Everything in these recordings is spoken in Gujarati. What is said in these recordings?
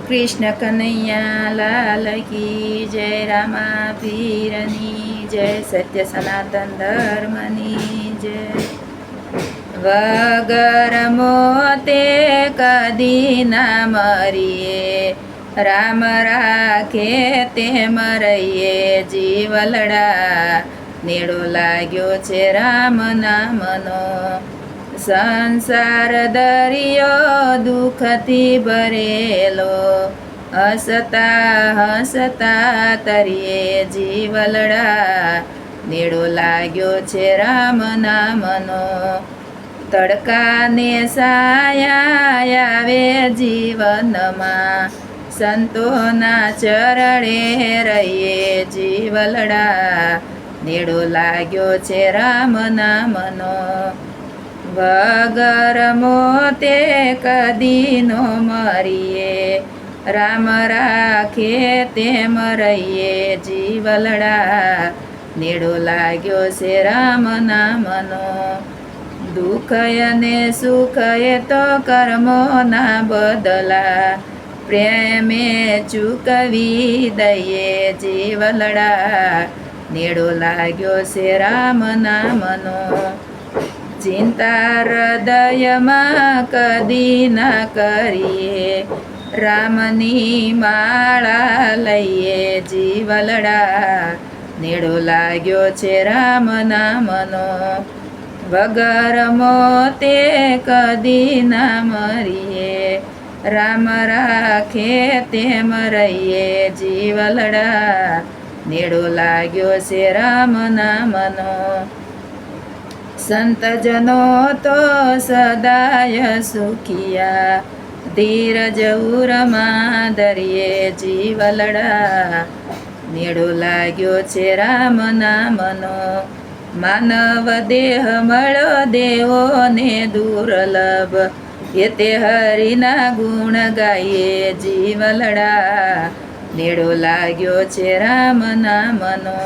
કૃષ્ણ કનૈયા લાલ કી જય, રામા પીરની જય, સત્ય સનાતન ધર્મની જય. વગર મોતે કદી ના મરીએ, રામ રાખે તેમ રહીએ જીવલડા. નેડો લાગ્યો છે રામ નામનો, સંસાર દરિયો દુઃખથી ભરેલો. હસતા હસતા તરીએ જીવલડા, નેડો લાગ્યો છે રામ નામનો. તડકાને સાયા આવે જીવનમાં, સંતોના ચરણે રહીએ જીવલડા. નેડો લાગ્યો છે રામ નામનો, વગર મોતે કદી નો મરીએ, રામ રાખે તેમ રહીએ જીવલડા. નેડો લાગ્યો છે રામ નામનો, દુઃખ અને સુખ એ તો કર્મોના બદલા, પ્રેમે ચૂકવી દઈએ જીવલડા. નેડો લાગ્યો છે રામ નામનો, ચિંતા હૃદયમાં કદી ના કરીએ, રામની માળા લઈએ જીવલડા. નેડો લાગ્યો છે રામ નામનો, વગર મોતે કદી ના મરીએ, રામ રાખે તેમ રહીએ જીવલડા. નેડો લાગ્યો છે રામ નામનો, સંતજનો તો સદાય સુખિયા, ધીરજ ઉરમાં ધરીએ જીવલડા. નેડો લાગ્યો છે રામ નામનો, માનવ દેહ મળ્યો દેવો ને દુર્લભ, એ તે હરિના ગુણ ગાઈએ જીવલડા. નેડો લાગ્યો છે રામ નામનો,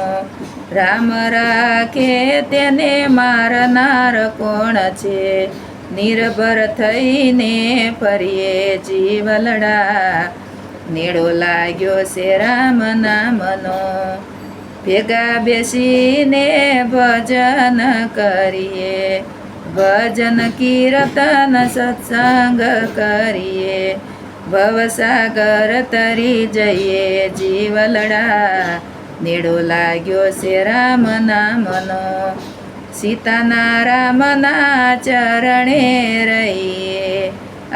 રામ રાખે તેને મારનાર કોણ છે, નિર્ભર થઈને ફરીએ જીવલડા. નેડો લાગ્યો છે રામ નામનો, ભેગા બેસીને ભજન કરીએ, ભજન કીર્તન સત્સંગ કરીએ, ભવસાગર તરી જઈએ જીવલડા. નેડો લાગ્યો છે રામ નામનો, સીતાના રામના ચરણે રહીએ,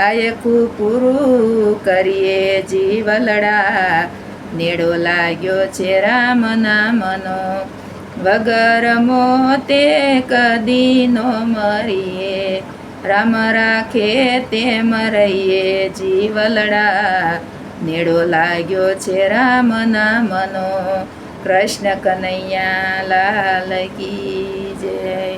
આયખું પૂરું કરીએ જીવલડા. નેડો લાગ્યો છે રામ નામનો, વગર મોતે કદી નો મરીએ, રામ રાખે તેમ રહીએ જીવલડા. નેડો લાગ્યો છે રામ નામનો, કૃષ્ણ કનૈયા લાલ કી જય.